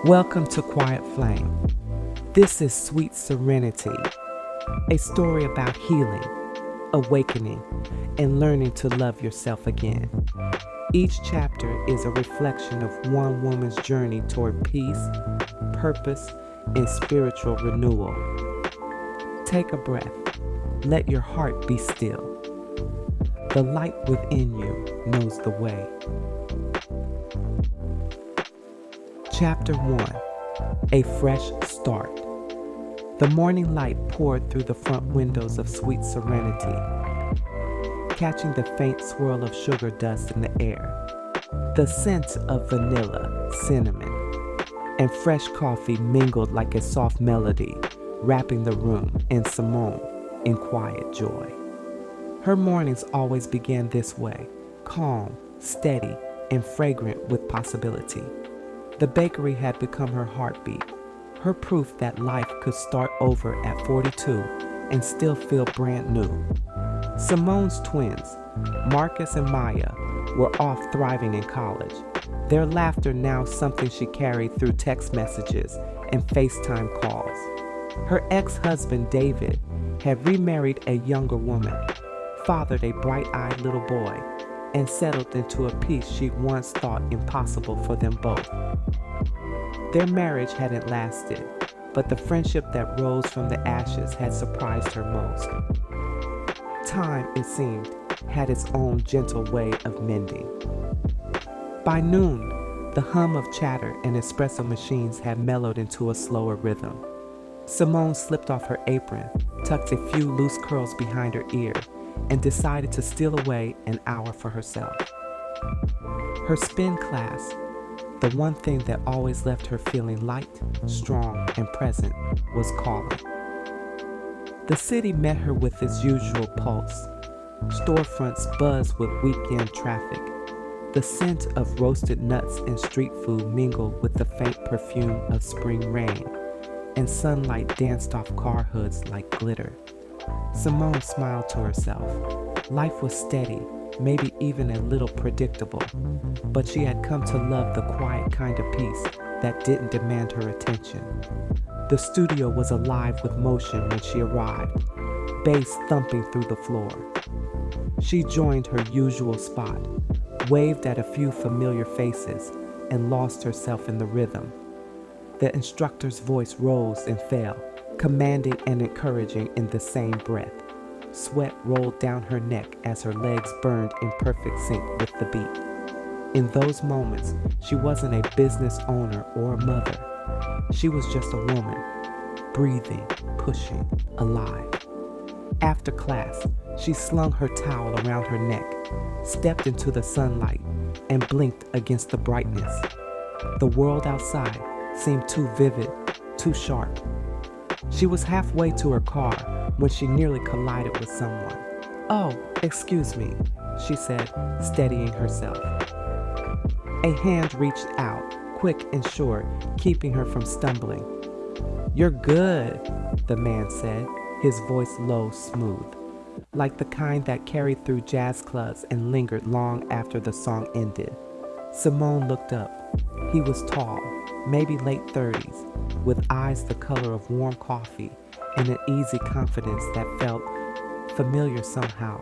Welcome to Quiet Flame. This is Sweet Serenity, a story about healing, awakening, and learning to love yourself again. Each chapter is a reflection of one woman's journey toward peace, purpose, and spiritual renewal. Take a breath. Let your heart be still. The light within you knows the way. Chapter 1. A Fresh Start. The morning light poured through the front windows of Sweet Serenity, catching the faint swirl of sugar dust in the air, the scent of vanilla, cinnamon, and fresh coffee mingled like a soft melody, wrapping the room and Simone in quiet joy. Her mornings always began this way, calm, steady, and fragrant with possibility. The bakery had become her heartbeat, her proof that life could start over at 42 and still feel brand new. Simone's twins, Marcus and Maya, were off thriving in college, their laughter now something she carried through text messages and FaceTime calls. Her ex-husband, David, had remarried a younger woman, fathered a bright-eyed little boy, and settled into a peace she once thought impossible for them both. Their marriage hadn't lasted, but the friendship that rose from the ashes had surprised her most. Time, it seemed, had its own gentle way of mending. By noon, the hum of chatter and espresso machines had mellowed into a slower rhythm. Simone slipped off her apron, tucked a few loose curls behind her ear, and decided to steal away an hour for herself. Her spin class, the one thing that always left her feeling light, strong, and present, was calling. The city met her with its usual pulse. Storefronts buzzed with weekend traffic. The scent of roasted nuts and street food mingled with the faint perfume of spring rain, and sunlight danced off car hoods like glitter. Simone smiled to herself. Life was steady, maybe even a little predictable, but she had come to love the quiet kind of peace that didn't demand her attention. The studio was alive with motion when she arrived, bass thumping through the floor. She joined her usual spot, waved at a few familiar faces, and lost herself in the rhythm. The instructor's voice rose and fell, commanding and encouraging in the same breath. Sweat rolled down her neck as her legs burned in perfect sync with the beat. In those moments, she wasn't a business owner or a mother. She was just a woman, breathing, pushing, alive. After class, she slung her towel around her neck, stepped into the sunlight, and blinked against the brightness. The world outside seemed too vivid, too sharp. She was halfway to her car when she nearly collided with someone. "Oh, excuse me," she said, steadying herself. A hand reached out, quick and short, keeping her from stumbling. "You're good," the man said, his voice low, smooth, like the kind that carried through jazz clubs and lingered long after the song ended. Simone looked up. He was tall, maybe late 30s, with eyes the color of warm coffee and an easy confidence that felt familiar somehow.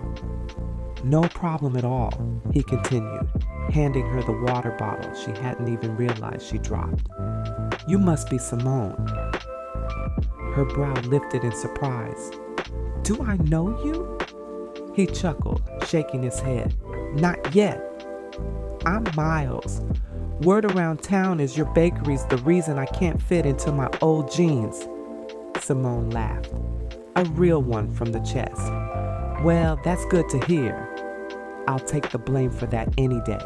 "No problem at all," he continued, handing her the water bottle she hadn't even realized she dropped. "You must be Simone." Her brow lifted in surprise. "Do I know you?" He chuckled, shaking his head. "Not yet. I'm Miles. Word around town is your bakery's the reason I can't fit into my old jeans." Simone laughed, a real one from the chest. "Well, that's good to hear. I'll take the blame for that any day."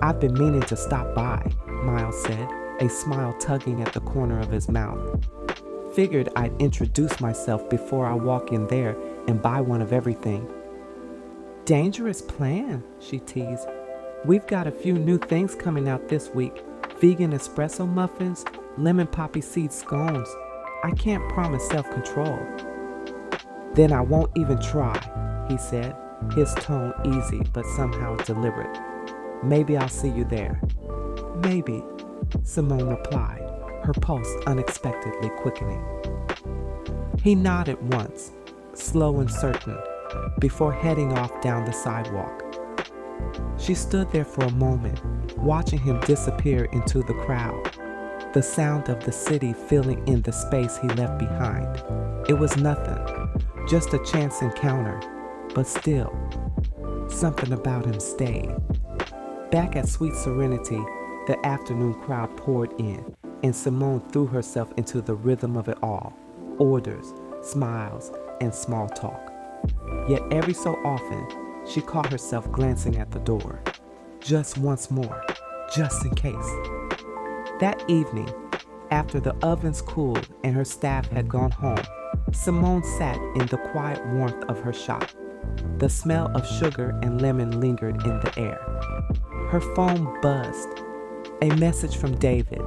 "I've been meaning to stop by," Miles said, a smile tugging at the corner of his mouth. "Figured I'd introduce myself before I walk in there and buy one of everything." "Dangerous plan," she teased. "We've got a few new things coming out this week. Vegan espresso muffins, lemon poppy seed scones. I can't promise self-control." "Then I won't even try," he said, his tone easy but somehow deliberate. "Maybe I'll see you there." "Maybe," Simone replied, her pulse unexpectedly quickening. He nodded once, slow and certain, before heading off down the sidewalk. She stood there for a moment, watching him disappear into the crowd, the sound of the city filling in the space he left behind. It was nothing, just a chance encounter, but still, something about him stayed. Back at Sweet Serenity, the afternoon crowd poured in, and Simone threw herself into the rhythm of it all, orders, smiles, and small talk. Yet every so often, she caught herself glancing at the door, just once more, just in case. That evening, after the ovens cooled and her staff had gone home, Simone sat in the quiet warmth of her shop. The smell of sugar and lemon lingered in the air. Her phone buzzed. A message from David,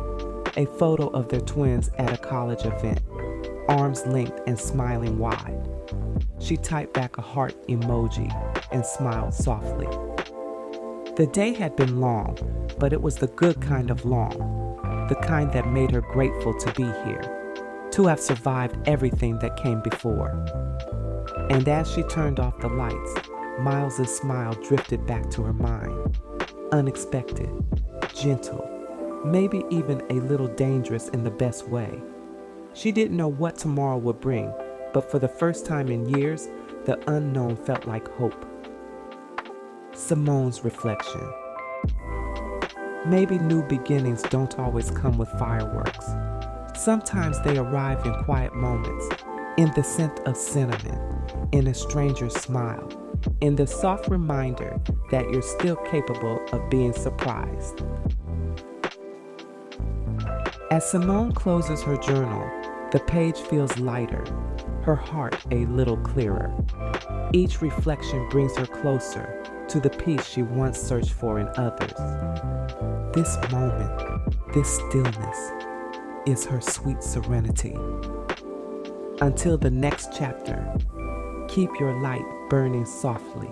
a photo of their twins at a college event, arms linked and smiling wide. She typed back a heart emoji and smiled softly. The day had been long, but it was the good kind of long, the kind that made her grateful to be here, to have survived everything that came before. And as she turned off the lights, Miles's smile drifted back to her mind, unexpected, gentle, maybe even a little dangerous in the best way. She didn't know what tomorrow would bring, but for the first time in years, the unknown felt like hope. Simone's reflection. Maybe new beginnings don't always come with fireworks. Sometimes they arrive in quiet moments, in the scent of cinnamon, in a stranger's smile, in the soft reminder that you're still capable of being surprised. As Simone closes her journal, the page feels lighter, her heart a little clearer. Each reflection brings her closer to the peace she once searched for in others. This moment, this stillness, is her sweet serenity. Until the next chapter, keep your light burning softly.